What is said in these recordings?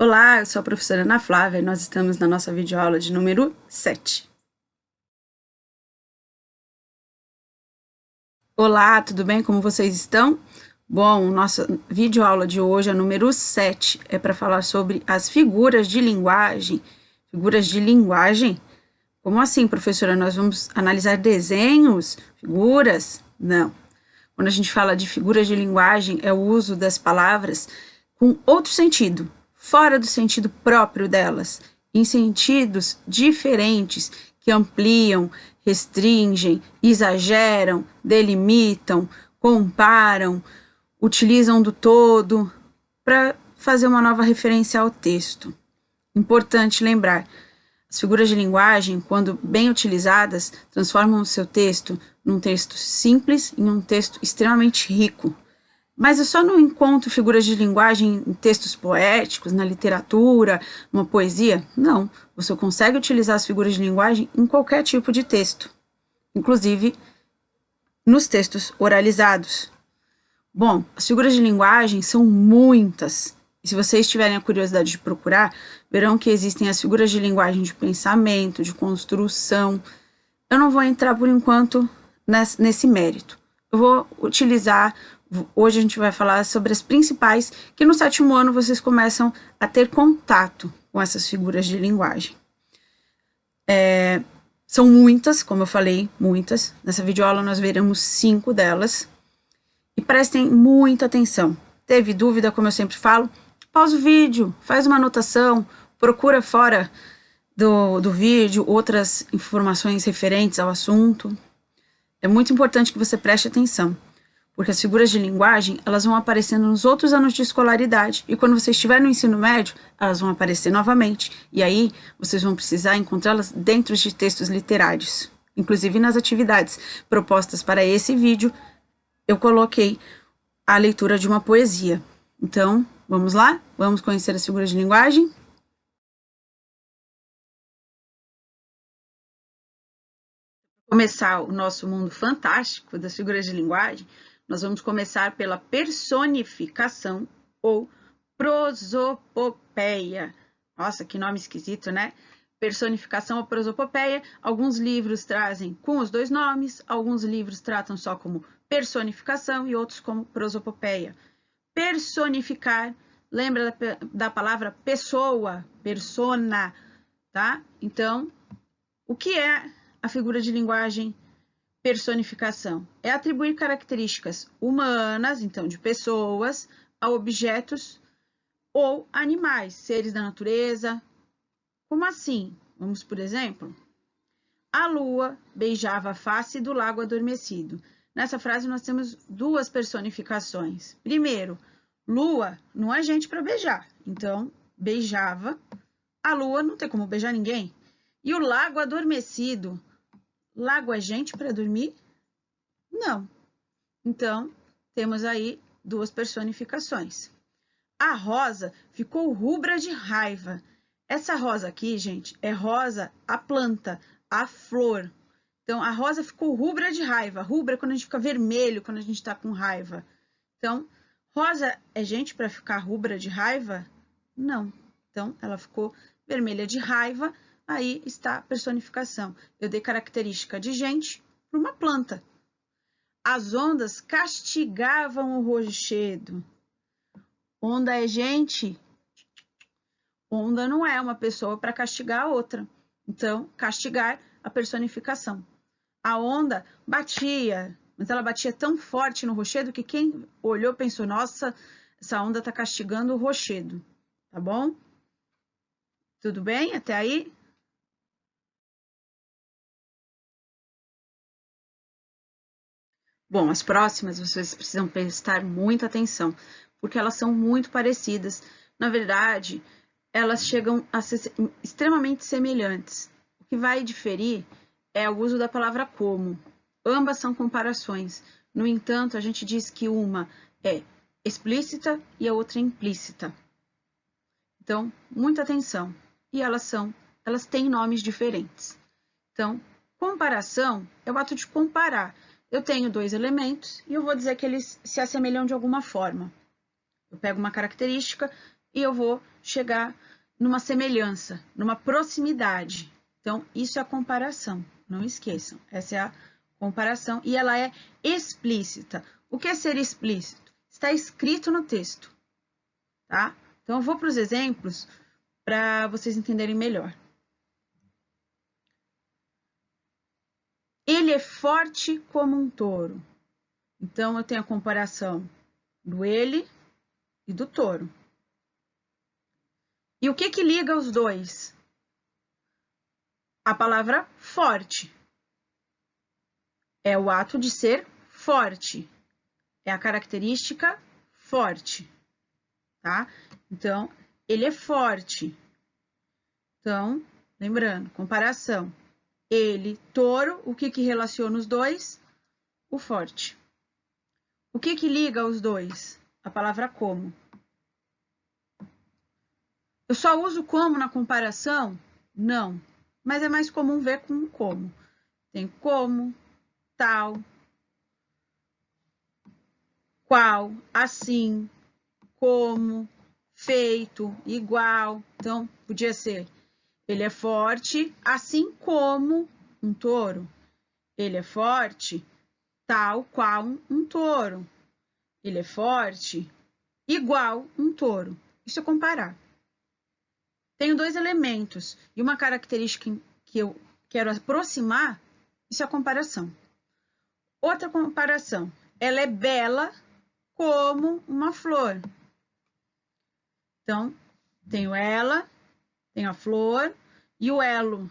Olá, eu sou a professora Ana Flávia e nós estamos na nossa videoaula de número 7. Olá, tudo bem? Como vocês estão? Bom, nossa videoaula de hoje é número 7, é para falar sobre as figuras de linguagem. Figuras de linguagem? Como assim, professora? Nós vamos analisar desenhos, figuras? Não. Quando a gente fala de figuras de linguagem, é o uso das palavras com outro sentido, fora do sentido próprio delas, em sentidos diferentes que ampliam, restringem, exageram, delimitam, comparam, utilizam do todo para fazer uma nova referência ao texto. Importante lembrar, as figuras de linguagem, quando bem utilizadas, transformam o seu texto num texto simples em um texto extremamente rico. Mas eu só não encontro figuras de linguagem em textos poéticos, na literatura, numa poesia. Não, você consegue utilizar as figuras de linguagem em qualquer tipo de texto, inclusive nos textos oralizados. Bom, as figuras de linguagem são muitas. E se vocês tiverem a curiosidade de procurar, verão que existem as figuras de linguagem de pensamento, de construção. Eu não vou entrar por enquanto nesse mérito. Eu vou utilizar, hoje a gente vai falar sobre as principais, que no 7º ano vocês começam a ter contato com essas figuras de linguagem. São muitas, como eu falei, muitas. Nessa videoaula nós veremos 5 delas. E prestem muita atenção. Teve dúvida, como eu sempre falo? Pausa o vídeo, faz uma anotação, procura fora do vídeo outras informações referentes ao assunto. É muito importante que você preste atenção, porque as figuras de linguagem, elas vão aparecendo nos outros anos de escolaridade, e quando você estiver no ensino médio, elas vão aparecer novamente, e aí vocês vão precisar encontrá-las dentro de textos literários. Inclusive nas atividades propostas para esse vídeo, eu coloquei a leitura de uma poesia. Então, vamos lá? Vamos conhecer as figuras de linguagem? Para começar o nosso mundo fantástico das figuras de linguagem, nós vamos começar pela personificação ou prosopopeia. Nossa, que nome esquisito, né? Personificação ou prosopopeia. Alguns livros trazem com os dois nomes, alguns livros tratam só como personificação e outros como prosopopeia. Personificar, lembra da palavra pessoa, persona, tá? Então, o que é a figura de linguagem personificação? É atribuir características humanas, então de pessoas, a objetos ou animais, seres da natureza. Como assim? Vamos, por exemplo, a lua beijava a face do lago adormecido. Nessa frase nós temos duas personificações. Primeiro, lua não é gente para beijar, então beijava. A lua não tem como beijar ninguém. E o lago adormecido, lago é gente para dormir? Não. Então, temos aí duas personificações. A rosa ficou rubra de raiva. Essa rosa aqui, gente, é rosa, a planta, a flor. Então, a rosa ficou rubra de raiva. Rubra é quando a gente fica vermelho, quando a gente tá com raiva. Então, rosa é gente para ficar rubra de raiva? Não. Então, ela ficou vermelha de raiva. Aí está a personificação. Eu dei característica de gente para uma planta. As ondas castigavam o rochedo. Onda é gente? Onda não é uma pessoa para castigar a outra. Então, castigar a personificação. A onda batia, mas ela batia tão forte no rochedo que quem olhou pensou, nossa, essa onda está castigando o rochedo. Tá bom? Tudo bem até aí? Bom, as próximas vocês precisam prestar muita atenção, porque elas são muito parecidas. Na verdade, elas chegam a ser extremamente semelhantes. O que vai diferir é o uso da palavra como. Ambas são comparações. No entanto, a gente diz que uma é explícita e a outra é implícita. Então, muita atenção. E elas têm nomes diferentes. Então, comparação é o ato de comparar. Eu tenho dois elementos e eu vou dizer que eles se assemelham de alguma forma. Eu pego uma característica e eu vou chegar numa semelhança, numa proximidade. Então, isso é a comparação, não esqueçam. Essa é a comparação e ela é explícita. O que é ser explícito? Está escrito no texto, tá? Então, eu vou para os exemplos para vocês entenderem melhor. Ele é forte como um touro. Então, eu tenho a comparação do ele e do touro. E o que que liga os dois? A palavra forte. É o ato de ser forte. É a característica forte, tá? Então, ele é forte. Então, lembrando, comparação. Ele, touro, o que que relaciona os dois? O forte. O que que liga os dois? A palavra como. Eu só uso como na comparação? Não. Mas é mais comum ver com como. Tem como, tal, qual, assim, como, feito, igual. Então, podia ser, ele é forte, assim como um touro. Ele é forte, tal qual um touro. Ele é forte, igual um touro. Isso é comparar. Tenho dois elementos e uma característica que eu quero aproximar, isso é a comparação. Outra comparação, ela é bela como uma flor. Então, tenho ela, tenho a flor e o elo.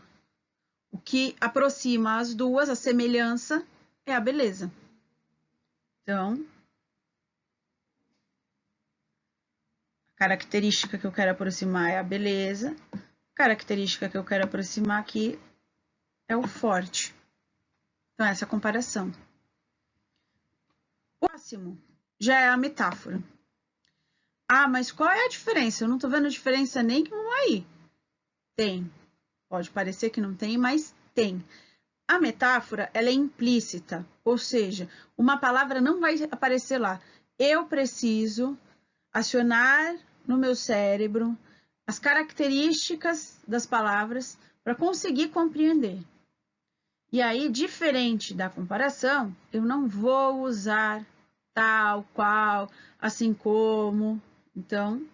O que aproxima as duas, a semelhança, é a beleza. Então, a característica que eu quero aproximar é a beleza. A característica que eu quero aproximar aqui é o forte. Então, essa é a comparação. O próximo já é a metáfora. Ah, mas qual é a diferença? Eu não tô vendo diferença nenhuma aí. Tem. Pode parecer que não tem, mas tem. A metáfora, ela é implícita, ou seja, uma palavra não vai aparecer lá. Eu preciso acionar no meu cérebro as características das palavras para conseguir compreender. E aí, diferente da comparação, eu não vou usar tal, qual, assim como. Então,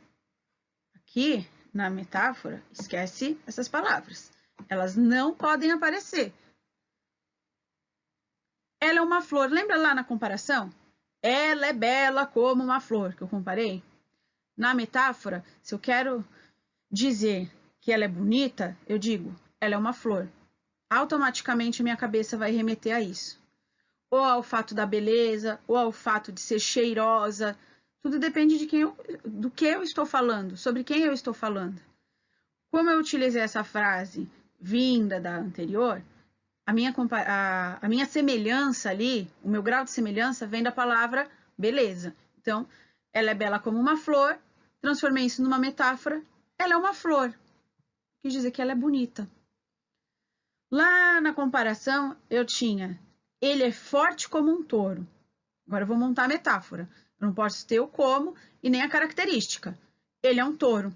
aqui na metáfora, esquece essas palavras. Elas não podem aparecer. Ela é uma flor. Lembra lá na comparação? Ela é bela como uma flor, que eu comparei. Na metáfora, se eu quero dizer que ela é bonita, eu digo, ela é uma flor. Automaticamente minha cabeça vai remeter a isso. Ou ao fato da beleza, ou ao fato de ser cheirosa. Tudo depende de do que eu estou falando, sobre quem eu estou falando. Como eu utilizei essa frase vinda da anterior, a minha semelhança ali, o meu grau de semelhança vem da palavra beleza. Então, ela é bela como uma flor, transformei isso numa metáfora, ela é uma flor. Quis dizer que ela é bonita. Lá na comparação, eu tinha, ele é forte como um touro. Agora eu vou montar a metáfora. Eu não posso ter o como e nem a característica. Ele é um touro.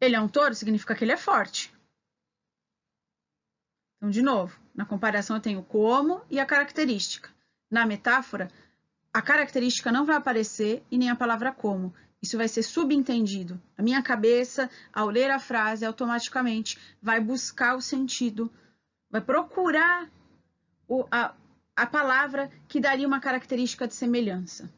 Ele é um touro significa que ele é forte. Então, de novo, na comparação eu tenho o como e a característica. Na metáfora, a característica não vai aparecer e nem a palavra como. Isso vai ser subentendido. A minha cabeça, ao ler a frase, automaticamente vai buscar o sentido, vai procurar a palavra que daria uma característica de semelhança.